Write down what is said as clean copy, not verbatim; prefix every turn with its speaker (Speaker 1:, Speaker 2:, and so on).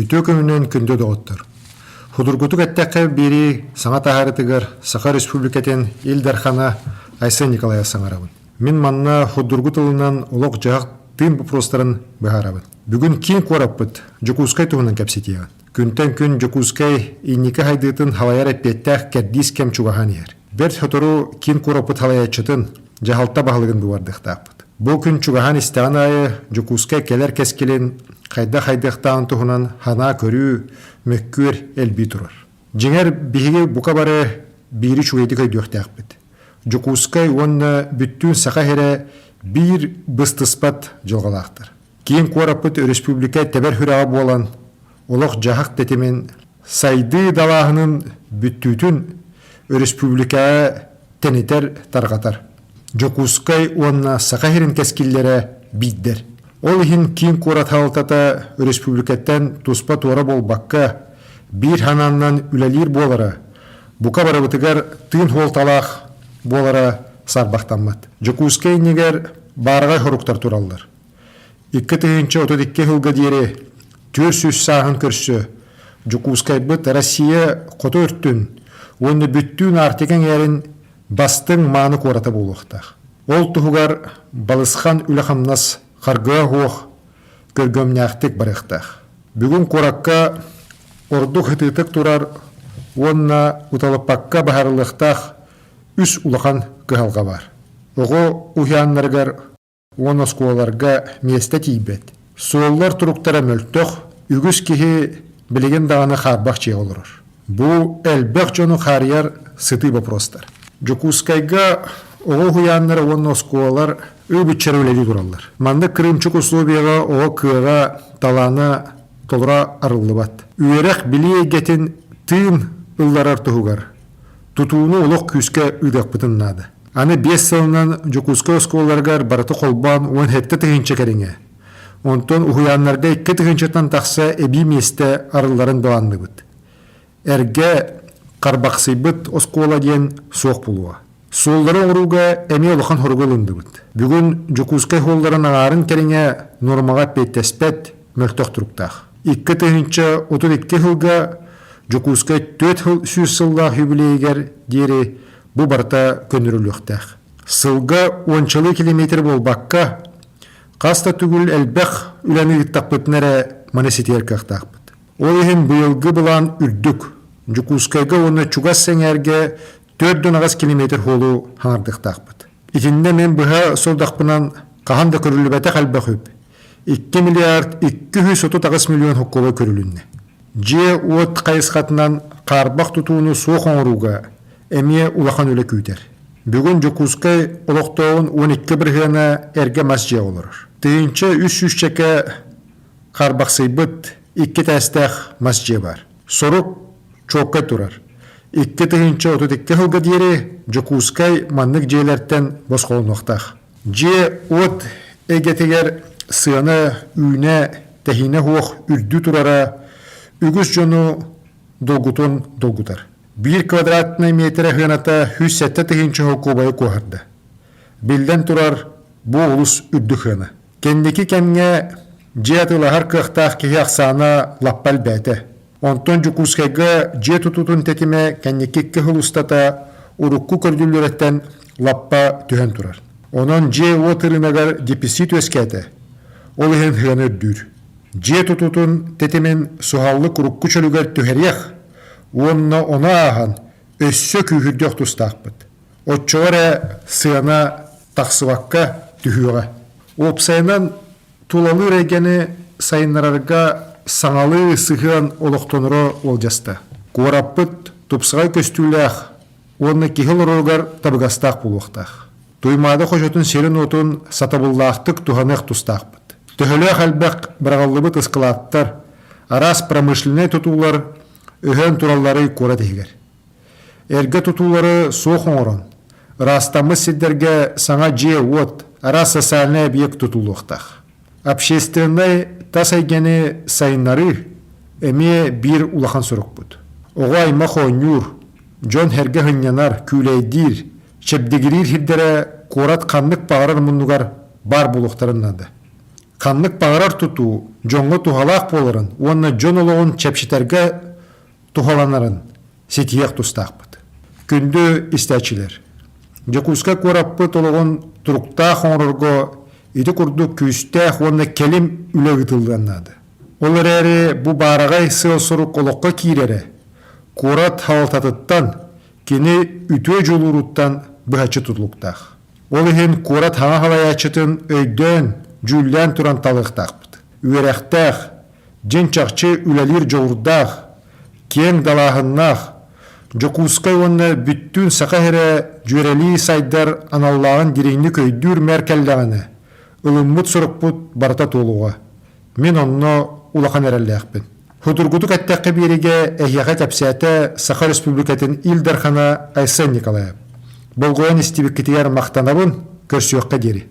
Speaker 1: Үтө көмүнөн күндө доғыттыр. Худургутук әттәққа бері саңа тағарытығыр Саха Республикатын Илдархана Айсын Николая саңарабын. Мен манна худургут ылынан олық жағық тыын бұпростарын бұхарабын. Бүгін кейін қораппыт Жокускай туғынан кәпсетеған. Күнтен күн Жокускай иннекі хайдытын халаяр әппеттәқ кәрдис кәм чуғахан ер. Берт хотору кейін қораппыт халаячытын жағалта бағылығын бұвардықтаппыт. Бұл күн чуғахан істіған айы Жокускай келер кәскелен қайда-қайдықтан тұғынан хана көрі мөккөр әлбей тұрар. Жеңер бейге бұқа бары бейрі чуғайды көйдіқтәқпіт. Жокускай онна бүттін сақа хері бір бұстыспат жылғалақтыр. Кейін қорапыт республика тәбір хүраға болан олық жағық тәтемен сайды далағының бүттүтін республикаға тәнетер тарғатар. Жокускай онна сақа херін кәскілері бейддер. Ол ең кейін қорат халытата республикаттан тұспа туара бол баққа бір хананнан үләлер болары. Бұқа бары бұтығар тыын холталақ болара сарбақтанмат. Жокускай негер барғай хоруктар туралдар. 2-32 хылға дейірі 400 сағын көрсі. Жокускай бұт Россия қоты өрттін, оны бүттін артеген әрін бастың маны қораты болуқтақ. Ол тұғығар балысқан үліқамнас қарғыға хоқ көргөмнәқтік барықтақ. Бүгін қораққа орды қытытық тұрар, онына ұталыпаққа бағарылықтақ үс улахан кыһалга бар. Ого уяннаргар оноскуаларга месте тийбет. Сооллар туруктара мөлтөх үгүс кихи билеген даганы харбах чей олорор. Бу элбек жону харьяр сыты вопростар. Жокускайга ого уяннар оноскуалар өбүччер өледи тураллар. Манды Крымчук условияга ого кыга таланы толра арылыбат. Үйерек билие гетин тыын ылларар тугар. Тутууну олық күске үйдек бұтыннады. Аны 5 сылынан Жокускай осколаргар бараты қолбан 10 хетті тығынчы кәріңе. Онтон ұхуянларда 2 тығынчытан тақса әбей месті арыларын доғанды бұд. Әрге қарбақсы бұд оскола ден соқ бұлуа. Солдары оруға әме олыған хорғылынды бұд. Бүгін Жокускай холдарын ағарын кәріңе нормаға петтеспет мөлтіқ тұрықтақ. 2 тығынчы 32 хылға Жокускай 4 сылға юбилейгер дері бұ барта көніріліқтәқ. Сылға 10 километр бол баққа, қаста түгіл әлбәқ үләні ұттақпытынары манесетер қақтақпыт. Ол ең бұйылғы бұлан үрдік. Жокускайға оны чуғас сәңерге 4 километр холу хаңардықтақпыт. Итінде мен бұға солдақпынан қағанда көрілі бәті қалбақ өп. 2 миллиард 230 миллион хұққылы көрілінне. Же от қайысқатынан қарбақ тұтуыны соқ оңыруға әме улақан өлі көйтер. Бүгін Жокускай олықтауын 12 бірғана әрге масжия олырыр. Түйінші 300 чеке қарбақ сейбіт 2 тәстәқ масжия бар. Сорук чоққа тұрар. 2 түйінші 32 хылға дейірі Жокускай маннық жейлерттен босқолын оқтақ. Же от әгетегер сыяны үйне тәхіне хоқ үрді тұрара үгіз жону долгутун долгутар. 1 квадратный метр хыната 107 тыгынчы хокубайы кохарды. Билден турар бу улус үдді хына. Кендеки кемге жетылахар кықтақ кеге ақсана лаппал бәті. Онтон Жокускайга же тутутун тетиме кендеки кехылустата урукку көрдүлөреттен лаппа түхен турар. Онон же отырынагар деписит өскәті. Ол хен хыны дүр. Же тутутун тетемен суhallı kurukku çölüger tüheriyek, ona ağan össö kühürdök tustaqpıt. Otçoğara sığana taqsıvakka tühüge. Opsaynan tulalı regeni sayınlararga sağalı sığın oluqtonuru oljasta. Kuvarappıt tupsıgay köstüllәq, onu kihil rogar tabıgastaq buluqtaq. Tuymada xoşotun serin otun satabıllaqtık tuhanıq tustaqpıt. Төхөлі қалбақ бірағалыбы тұсқылаттар, арас промышленный тұтулар өйін тураллары кора дегер. Әргі тұтулары соқын орын, растамы сидерге саңа же от, арас социальный объект тұтулуқтақ. Общественный тасайгені сайынлары әме бір улахан сұрық бұд. Оғай мақо нүр, жон әргі ғынянар, күлейдір, чепдегірір хиддері корат қанлық бағарар мұнығар бар бұлықтарынады. Қанлык бағарар тұту, жоңғы тухалақ болырын, онны жон олығын чәпшітерге тухаланарын сетиек тұстақпыд. Күнді істәчілер. Жекуска көраппыт олығын тұруқтақ оңырғы иді күрді күстәқ онны келім үлегітілденнады. Олар әрі бұ барағай сыл сұруқ олыққа кейлері, көрат хавалтатыттан, кені үтө жолуруттан бұхачы тұтылықтақ. Ол ехен көрат хана халаячытын өйден, жүлден тұран талықтақпыд. Үйерәқтәқ, жен чақчы үләлер жоғырдақ, кен далағыннақ, Жокускай онны бүттін сақахыры жөрәли сайдар аналлағын дирейні көйдүр мәркәлдағыны, ылыммыт сұрықпыт барта толуға. Мен онны улақан әрәлләқпін. Худургутук әттәқі береге әйяға тәпсәті Саха Республикатын Илдархана Айсен Николаев. Болғойын істебік кетігер мақтанабын көрсіөққа дері.